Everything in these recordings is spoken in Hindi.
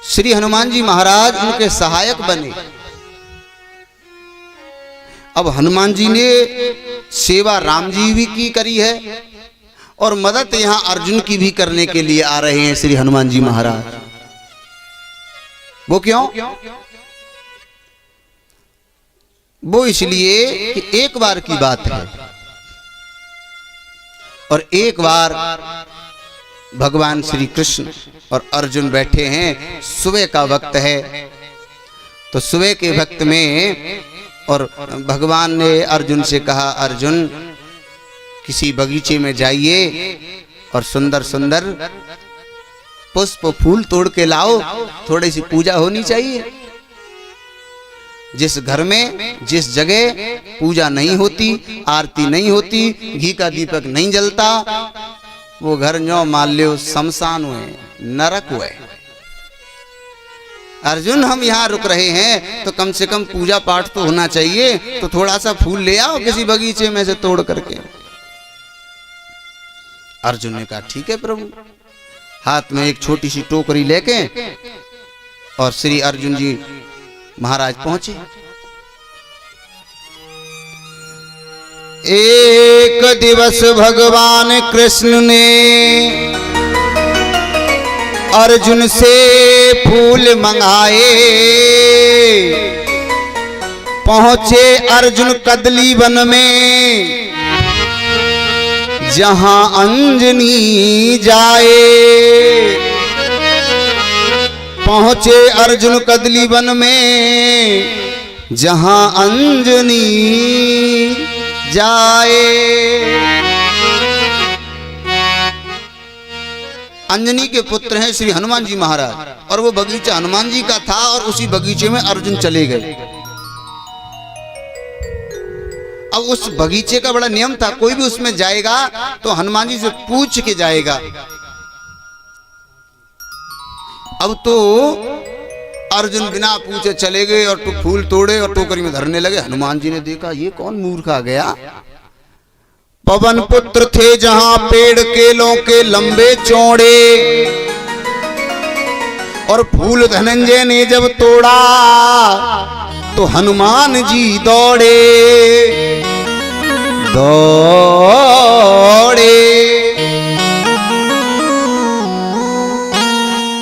श्री हनुमान जी महाराज उनके सहायक बने। अब हनुमान जी ने सेवा राम जी भी की करी है और मदद यहां अर्जुन की भी करने के लिए आ रहे हैं श्री हनुमान जी महाराज। वो क्यों? वो इसलिए कि एक बार की बात है और एक बार भगवान श्री कृष्ण और अर्जुन बैठे हैं, सुबह का वक्त है। तो सुबह के वक्त में और भगवान ने अर्जुन से कहा, अर्जुन किसी बगीचे में जाइए और सुंदर सुंदर पुष्प फूल तोड़ के लाओ, थोड़ी सी पूजा होनी चाहिए। जिस घर में जिस जगह पूजा नहीं होती, आरती नहीं होती, घी का दीपक नहीं जलता, वो घर न्यो मान लो शमशान हुए, नरक हुए। अर्जुन हम यहाँ रुक रहे हैं तो कम से कम पूजा पाठ तो होना चाहिए, तो थोड़ा सा फूल ले आओ किसी बगीचे में से तोड़ करके। अर्जुन ने कहा ठीक है प्रभु। हाथ में एक छोटी सी टोकरी लेके और श्री अर्जुन जी महाराज पहुंचे। एक दिवस भगवान कृष्ण ने अर्जुन से फूल मंगाए। पहुंचे अर्जुन कदली वन में जहां अंजनी जाए। पहुंचे अर्जुन कदली वन में जहां अंजनी जाए। अंजनी के पुत्र हैं श्री हनुमान जी महाराज और वो बगीचा हनुमान जी का था और उसी बगीचे में अर्जुन चले गए। अब उस बगीचे का बड़ा नियम था, कोई भी उसमें जाएगा तो हनुमान जी से पूछ के जाएगा। अब तो अर्जुन बिना पूछे चले गए और फूल तोड़े और टोकरी में धरने लगे। हनुमान जी ने देखा ये कौन मूर्ख आ गया। पवन पुत्र थे जहां पेड़ केलों के लंबे चौड़े, और फूल धनंजय ने जब तोड़ा तो हनुमान जी दौड़े दौड़े।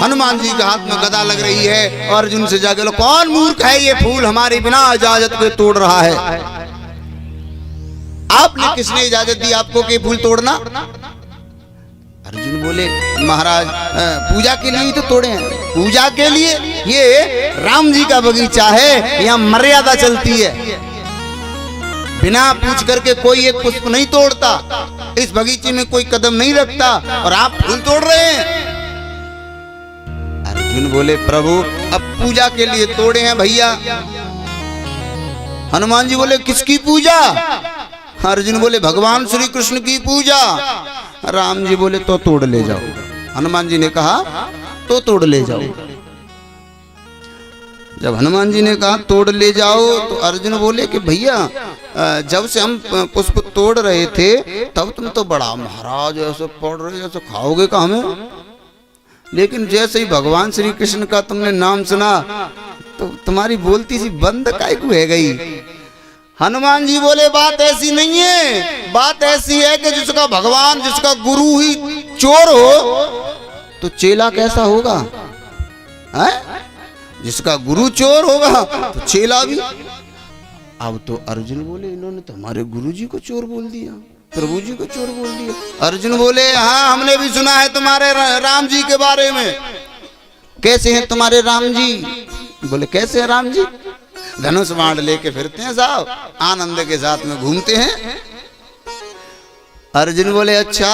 हनुमान जी के हाथ में गदा लग रही है और अर्जुन से जाके लो, कौन मूर्ख है ये फूल हमारी बिना इजाजत के तोड़ रहा है। आपने किसने इजाजत दी आपको कि फूल तोड़ना? अर्जुन बोले महाराज पूजा के लिए ही तो तोड़े हैं। पूजा के लिए? ये राम जी का बगीचा है, यहाँ मर्यादा चलती है। बिना पूछ करके कोई एक पुष्प नहीं तोड़ता, इस बगीचे में कोई कदम नहीं रखता और आप फूल तोड़ रहे हैं। अर्जुन बोले प्रभु अब पूजा के लिए तोड़े हैं भैया। हनुमान जी बोले किसकी पूजा? अर्जुन बोले भगवान श्री कृष्ण की पूजा। राम जी बोले तो तोड़ ले जाओ। हनुमान जी ने कहा तो तोड़ ले जाओ। जब हनुमान जी ने कहा तोड़ ले जाओ तो अर्जुन बोले कि भैया जब से हम पुष्प तोड़ रहे थे तब तुम तो बड़ा महाराज ऐसे पढ़ रहे, ऐसे खाओगे का हमें, लेकिन जैसे ही भगवान श्री कृष्ण का तुमने नाम सुना तो तुम्हारी बोलती सी बंद काहे को है गई। हनुमान जी बोले बात ऐसी नहीं है, बात ऐसी है कि जिसका भगवान जिसका गुरु ही चोर हो तो चेला कैसा होगा है? जिसका गुरु चोर होगा तो चेला भी। अब तो अर्जुन बोले इन्होंने तो हमारे गुरु जी को चोर बोल दिया, प्रभु जी को चोर बोल दिया। अर्जुन बोले हाँ हमने भी सुना है तुम्हारे राम जी के बारे में। कैसे हैं तुम्हारे राम जी? बोले कैसे हैं राम जी? धनुष बाण लेके फिरते हैं साहब, आनंद के साथ में घूमते हैं। अर्जुन बोले अच्छा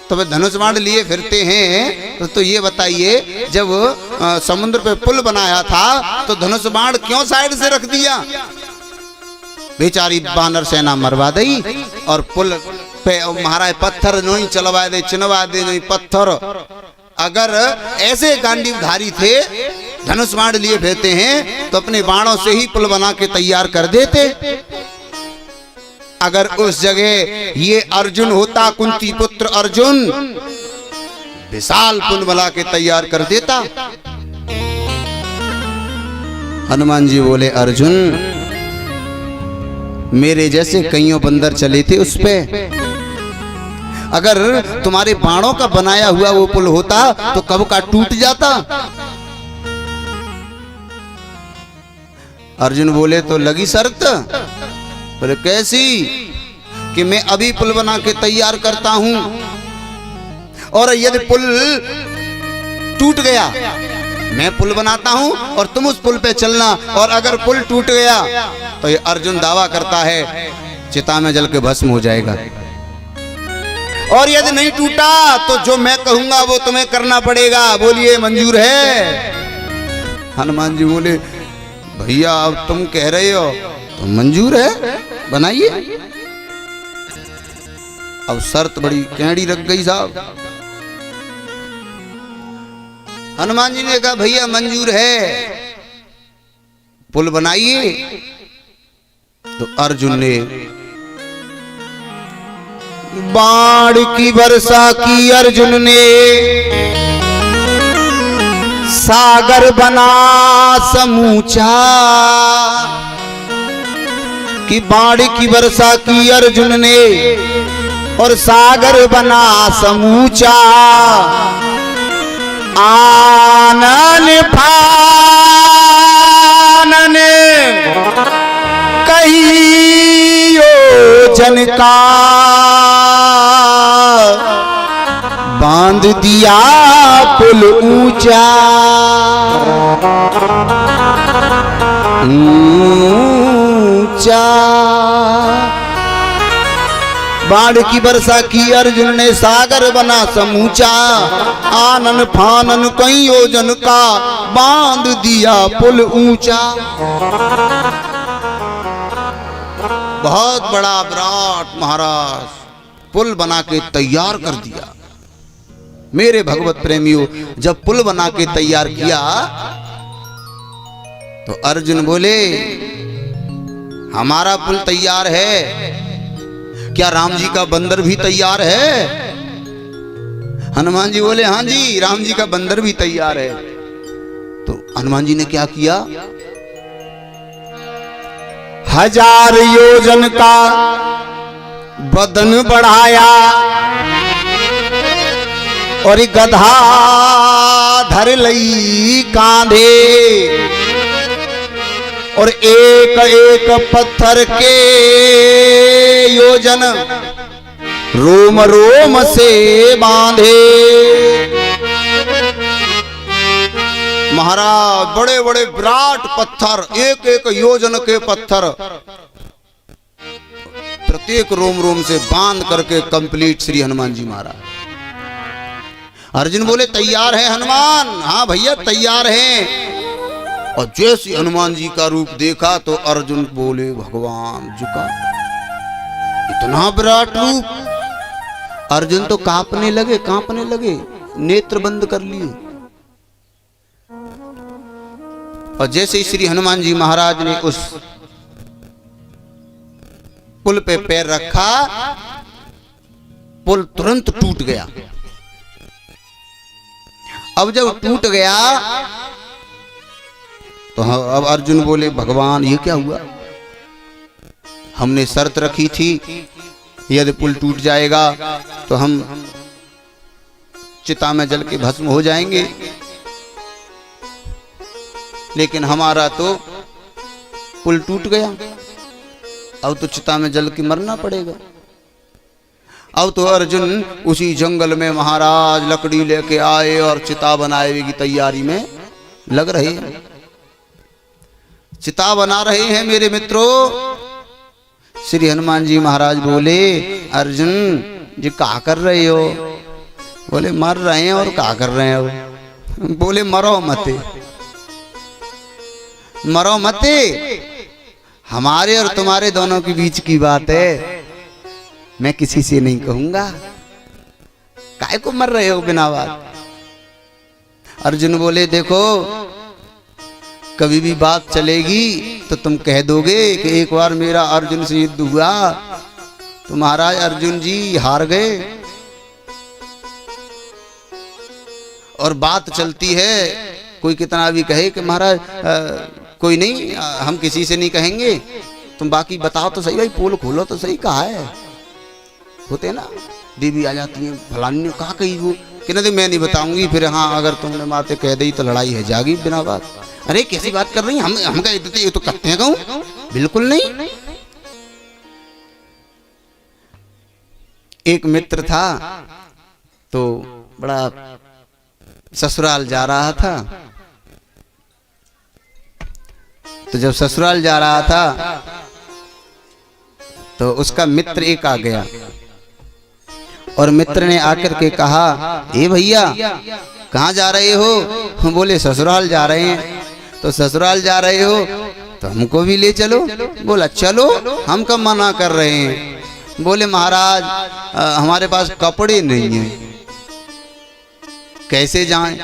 तो वे धनुष बाण लिए फिरते हैं तो ये बताइए जब समुद्र पे पुल बनाया था तो धनुष बाण क्यों साइड से रख दिया? बेचारी बानर सेना मरवा दी और पुल पे महाराज पत्थर नहीं चलवा दे, चिनवा दे नहीं पत्थर। अगर ऐसे गांडीवधारी थे धनुष बाण लिए फिरते हैं तो अपने बाणों से ही पुल बना के तैयार कर देते। अगर उस जगह ये अर्जुन होता, कुंती पुत्र अर्जुन, विशाल पुल बना के तैयार कर देता। हनुमान जी बोले अर्जुन, मेरे जैसे कईयों बंदर चले थे उस पे, अगर तुम्हारे बाणों का बनाया हुआ वो पुल होता तो कब का टूट जाता। अर्जुन बोले तो लगी शर्त? बोले कैसी? कि मैं अभी पुल बना के तैयार करता हूं, और यदि पुल टूट गया, मैं पुल बनाता हूं और तुम उस पुल पे चलना, और अगर पुल टूट गया तो ये अर्जुन दावा करता है चिता में जल के भस्म हो जाएगा, और यदि नहीं टूटा तो जो मैं कहूंगा वो तुम्हें करना पड़ेगा। बोलिए मंजूर है? हनुमान जी बोले भैया अब तुम कह रहे हो तो मंजूर है, बनाइए। अब शर्त बड़ी कैंडी रख गई साहब। हनुमान जी ने कहा भैया मंजूर है, पुल बनाइए। तो अर्जुन ने बाण की वर्षा की, अर्जुन ने सागर बना समूचा, कि बाण की वर्षा की अर्जुन ने और सागर बना समूचा। आनन फानन कई योजन का, बांध दिया पुल ऊंचा। ऊंचा बाण की वर्षा की अर्जुन ने, सागर बना समूचा। आनन फानन कई योजन का, बांध दिया पुल ऊंचा। बहुत बड़ा विराट महाराज पुल बना के तैयार कर दिया। मेरे भगवत प्रेमियों, जब पुल बना के तैयार किया तो अर्जुन बोले हमारा पुल तैयार है, क्या राम जी का बंदर भी तैयार है? हनुमान जी बोले हाँ जी, राम जी का बंदर भी तैयार है। तो हनुमान जी ने क्या किया? 1000 योजन का बदन बढ़ाया, और गधा धर लई कांधे, और एक एक पत्थर के योजन रोम रोम से बांधे। महाराज बड़े बड़े विराट पत्थर, एक एक योजन के पत्थर प्रत्येक रोम रोम से बांध करके कंप्लीट श्री हनुमान जी महाराज। अर्जुन बोले तैयार है हनुमान? हाँ भैया तैयार हैं। और जैसे हनुमान जी का रूप देखा तो अर्जुन बोले भगवान झुका, इतना विराट रूप। अर्जुन तो कांपने लगे, नेत्र बंद कर लिए। और जैसे ही श्री हनुमान जी महाराज ने उस पुल पे पैर रखा, पुल तुरंत टूट गया। अब जब टूट गया तो अब अर्जुन बोले भगवान ये क्या हुआ? हमने शर्त रखी थी यदि पुल टूट जाएगा तो हम चिता में जल के भस्म हो जाएंगे, लेकिन हमारा तो पुल टूट गया, अब तो चिता में जल के मरना पड़ेगा। अब तो अर्जुन उसी जंगल में महाराज लकड़ी लेके आए और चिता बनाए की तैयारी में लग रहे हैं। चिता बना रहे हैं मेरे मित्रों। श्री हनुमान जी महाराज बोले अर्जुन जी क्या कर रहे हो? बोले मर रहे हैं। और क्या कर रहे हो? बोले मरो मते, मरो मते, हमारे और तुम्हारे दोनों के बीच की बात है, मैं किसी से नहीं कहूंगा। काहे को मर रहे हो बिना बात? अर्जुन बोले देखो कभी भी बात चलेगी तो तुम कह दोगे कि एक बार मेरा अर्जुन से युद्ध हुआ तो महाराज अर्जुन जी हार गए। और बात चलती है, कोई कितना भी कहे कि महाराज कोई नहीं, हम किसी से नहीं कहेंगे, तुम बाकी बताओ तो सही, भाई पोल खोलो तो सही, कहा है होते ना, देवी आ जाती है, फलानी ने कहा कही वो कि नहीं मैं नहीं बताऊंगी, फिर हाँ अगर तुमने माते कह दी तो लड़ाई है जागी बिना बात। अरे कैसी बात कर रही हैं, हम कह देते ये तो करते हैं, कहूँ बिल्कुल नहीं। एक मित्र था तो बड़ा ससुराल जा रहा था, तो जब ससुराल जा रहा था तो उसका मित्र एक आ गया और मित्र ने आकर के कहा, ए भैया कहाँ जा रहे हो? बोले ससुराल जा रहे हैं। तो ससुराल जा रहे हो तो हमको भी ले चलो। बोला चलो, हम कब मना कर रहे हैं। बोले महाराज हमारे पास कपड़े नहीं हैं, कैसे जाएं?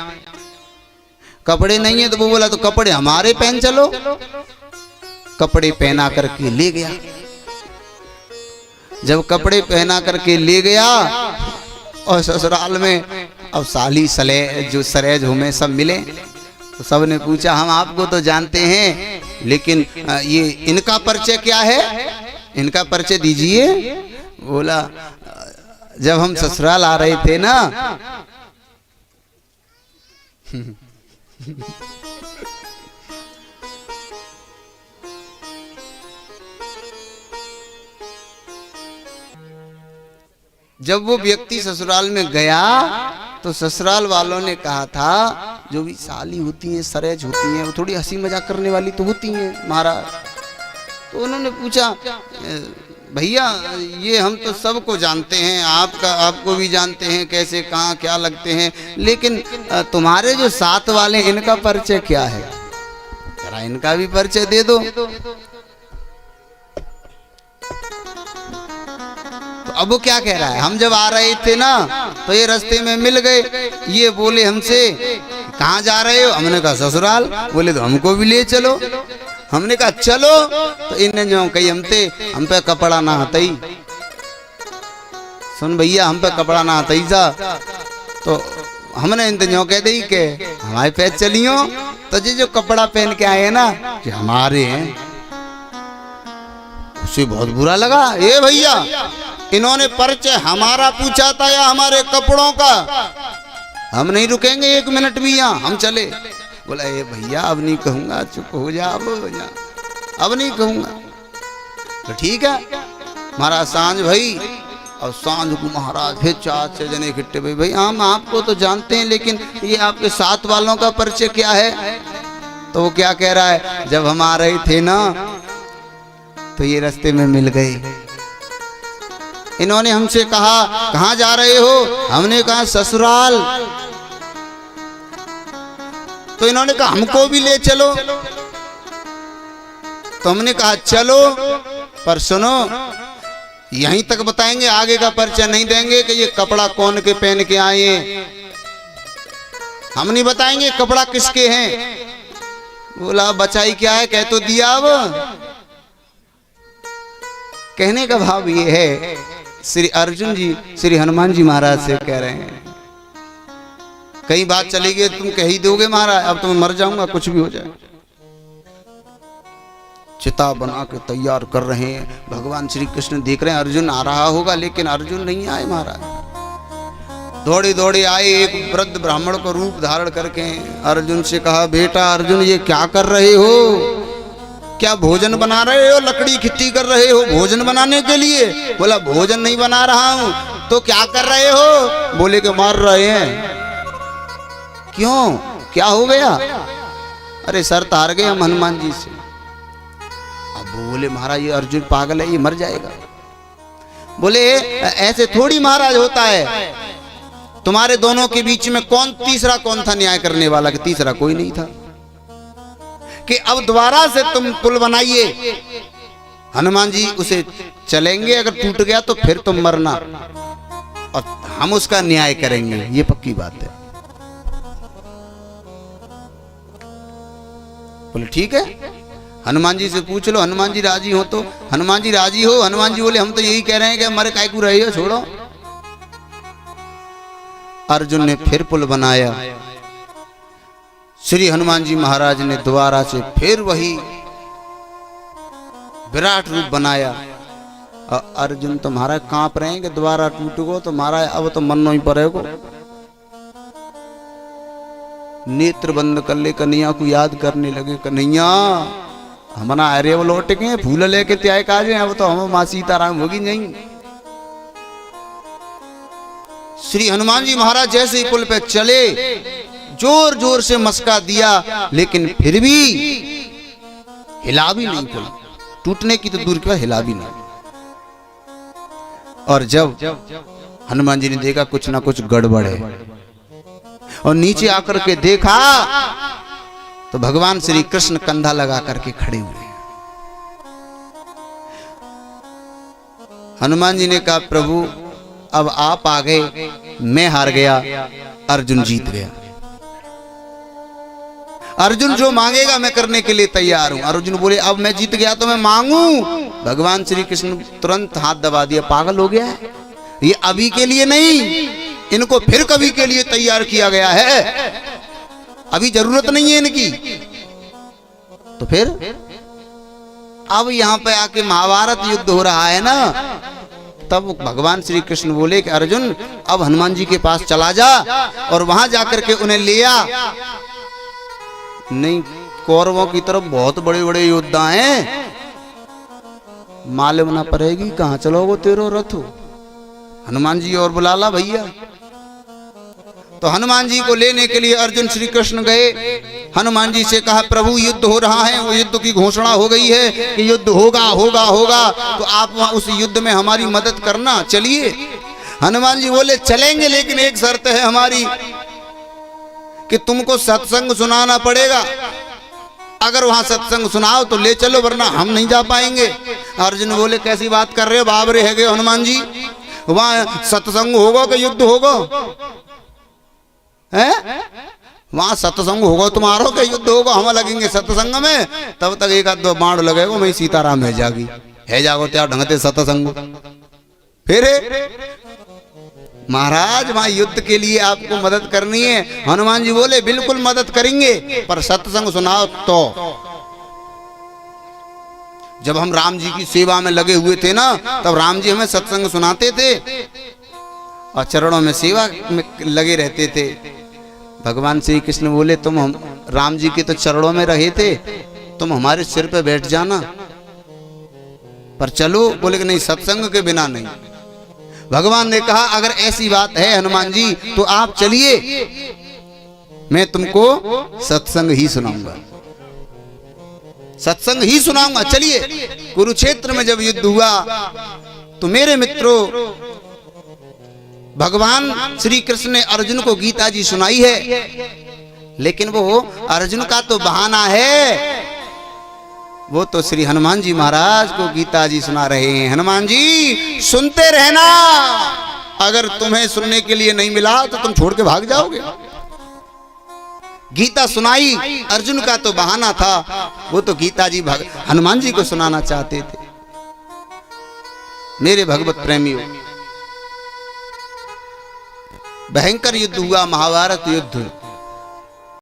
कपड़े नहीं है तो वो बोला तो कपड़े हमारे पहन चलो। कपड़े पहना करके ले गया। जब कपड़े पहना करके ले गया और ससुराल में अब साली सले जो सरेज हुए सब मिले, तो सब ने पूछा हम आपको तो जानते हैं, लेकिन ये इनका परिचय क्या है, इनका परिचय दीजिए। बोला जब हम ससुराल आ रहे थे ना जब वो व्यक्ति ससुराल में गया तो ससुराल वालों ने कहा था जो भी साली होती हैं, सरेज होती हैं, वो थोड़ी हंसी मजाक करने वाली तो होती हैं महाराज। तो उन्होंने पूछा भैया ये हम तो सबको जानते हैं, आपको भी जानते हैं कैसे कहाँ क्या लगते हैं, लेकिन तुम्हारे जो साथ वाले इनका परिचय क्या है, जरा इनका भी परिचय दे दो। अब वो क्या कह रहा है, हम जब आ रहे थे ना तो ये रास्ते में मिल गए, ये बोले हमसे कहाँ जा रहे हो, हमने कहा ससुराल। बोले तो हमको भी ले चलो। हमने कहा चलो, तो इनने जो कही हम पे कपड़ा ना आता ही, सुन भैया हम पे कपड़ा ना आता ही जा, तो हमने इन जो कह दी के हमारे पे चलियो, तो जो कपड़ा पहन के आए ना कि हमारे हैं, उसे बहुत बुरा लगा। ये भैया इन्होंने परिचय हमारा पूछा था या हमारे कपड़ों का, हम नहीं रुकेंगे एक मिनट भी यहाँ, हम चले। बोला ये भैया अब नहीं कहूंगा, चुप हो जा, अब नहीं कहूंगा। तो ठीक है महाराज सांझ भाई, और सांझ को महाराज फिर 4 जने इकट्ठे भाई, भाई हम आपको तो जानते हैं लेकिन ये आपके साथ वालों का परिचय क्या है। तो वो क्या कह रहा है, जब हम आ रहे थे ना तो ये रास्ते में मिल गए, इन्होंने हमसे कहा कहाँ जा रहे हो, हमने कहा ससुराल। तो इन्होंने कहा हमको भी ले चलो, तो हमने कहा चलो, पर सुनो यहीं तक बताएंगे, आगे का परिचय नहीं देंगे कि ये कपड़ा कौन के पहन के आए, हम नहीं बताएंगे कपड़ा किसके हैं। बोला बचाई क्या है, कह तो दिया। अब कहने का भाव ये है, श्री अर्जुन जी श्री हनुमान जी महाराज से कह रहे हैं, कई बात चली गई तुम कह ही दोगे महाराज, अब तुम मर जाऊंगा कुछ भी हो जाए। चिता बना के तैयार कर रहे हैं, भगवान श्री कृष्ण देख रहे हैं अर्जुन आ रहा होगा, लेकिन अर्जुन नहीं आए महाराज। दौड़े दौड़े आए, एक वृद्ध ब्राह्मण को रूप धारण करके अर्जुन से कहा बेटा अर्जुन ये क्या कर रहे हो, क्या भोजन बना रहे हो, लकड़ी इकट्ठी कर रहे हो भोजन बनाने के लिए। बोला भोजन नहीं बना रहा हूं, तो क्या कर रहे हो। बोले कि मार रहे हैं। क्यों, क्या हो गया। अरे सर तार गए हम हनुमान जी से। अब बोले महाराज ये अर्जुन पागल है, ये मर जाएगा। बोले ऐसे थोड़ी महाराज होता है, तुम्हारे दोनों के बीच में तीसरा कौन था न्याय करने वाला, कि तीसरा कोई नहीं था, कि अब दोबारा से तुम पुल बनाइए। हनुमान जी उसे चलेंगे, अगर टूट गया तो फिर तुम मरना और हम उसका न्याय करेंगे, ये पक्की बात है। बोले ठीक है हनुमान जी से पूछ लो, हनुमान जी राजी हो तो। हनुमान जी राजी हो, हनुमान जी बोले हम तो यही कह रहे हैं कि हमारे काय को रही हो, छोड़ो। अर्जुन ने फिर पुल बनाया श्री हनुमान जी महाराज ने दोबारा से फिर वही विराट रूप बनाया। और अर्जुन तो महाराज कांप रहे हैं कि दोबारा टूट गो तो महाराज अब तो मन नहीं पड़ेगो। नेत्र बंद कर ले कन्हैया को याद करने लगे, कन्हैया हमारा अरे वो लौट के फूल लेके त्याग काजे, अब तो हम मां सीताराम होगी नहीं। श्री हनुमान जी महाराज जैसे ही पुल पे चले जोर जोर से मस्का दिया, लेकिन फिर भी हिला भी नहीं पुल, टूटने की तो दूर की बात हिला भी नहीं। और जब हनुमान जी ने देखा कुछ ना कुछ गड़बड़ है और नीचे आकर के देखा तो भगवान श्री कृष्ण कंधा लगा करके खड़े हुए। हनुमान जी ने कहा प्रभु अब आप आ गए, मैं हार गया, अर्जुन जीत गया। अर्जुन जो मांगेगा मैं करने के लिए तैयार हूं। अर्जुन बोले अब मैं जीत गया तो मैं मांगू। भगवान श्री कृष्ण तुरंत हाथ दबा दिया, पागल हो गया है ये, अभी के लिए नहीं, इनको फिर कभी के लिए तैयार किया गया है, अभी जरूरत नहीं है इनकी। तो फिर अब यहां पे आके महाभारत युद्ध हो रहा है ना, तब भगवान श्री कृष्ण बोले कि अर्जुन अब हनुमान जी के पास चला जा और वहां जाकर के उन्हें ले आ। नहीं, कौरवों की तरफ बहुत बड़े बड़े योद्धा हैं, मालूम ना पड़ेगी कहां चलोगो तेरो रथ। हनुमान जी और बुला ला भैया। तो हनुमान जी को लेने के लिए अर्जुन श्री कृष्ण गए। हनुमान जी से कहा प्रभु युद्ध हो रहा है, वो युद्ध की घोषणा हो गई है कि युद्ध होगा होगा होगा, तो आप वहां उस युद्ध में हमारी मदद करना, चलिए। हनुमान जी बोले चलेंगे, लेकिन एक शर्त है हमारी कि तुमको सत्संग सुनाना पड़ेगा, अगर वहां सत्संग सुनाओ तो ले चलो, वरना हम नहीं जा पाएंगे। अर्जुन बोले कैसी बात कर रहे हो बाबरे है गए हनुमान जी, वहां सत्संग होगा कि युद्ध होगा है? वहां सत्संग होगा तुम्हारो के युद्ध होगा, हम लगेंगे सत्संग में, तब तक एक आध दो बाण लगेगा, मैं सीताराम है जागी है जागो त्यार ढंगते सत्संग। फिर महाराज वहां युद्ध के लिए आपको मदद करनी है। हनुमान जी बोले बिल्कुल मदद करेंगे, पर सत्संग सुनाओ तो। जब हम राम जी की सेवा में लगे हुए थे ना, तब राम जी हमें सत्संग सुनाते थे और चरणों में सेवा में लगे रहते थे। भगवान श्री कृष्ण बोले तुम हम राम जी के तो चरणों में रहे थे, तुम हमारे सिर पे बैठ जाना, पर चलो। बोले कि नहीं, सत्संग के बिना नहीं। भगवान ने कहा अगर ऐसी बात है हनुमान जी तो आप चलिए, मैं तुमको सत्संग ही सुनाऊंगा, सत्संग ही सुनाऊंगा, चलिए। कुरुक्षेत्र में जब युद्ध हुआ तो मेरे मित्रों भगवान श्री कृष्ण ने अर्जुन को गीता जी सुनाई है, लेकिन वो अर्जुन का तो बहाना है, वो तो श्री हनुमान जी महाराज को गीता जी सुना रहे हैं। हनुमान जी सुनते रहना, अगर तुम्हें सुनने के लिए नहीं मिला तो तुम छोड़ के भाग जाओगे। गीता सुनाई, अर्जुन का तो बहाना था, वो तो गीता जी हनुमान जी को सुनाना चाहते थे। मेरे भगवत प्रेमियों, भयंकर युद्ध हुआ, महाभारत युद्ध।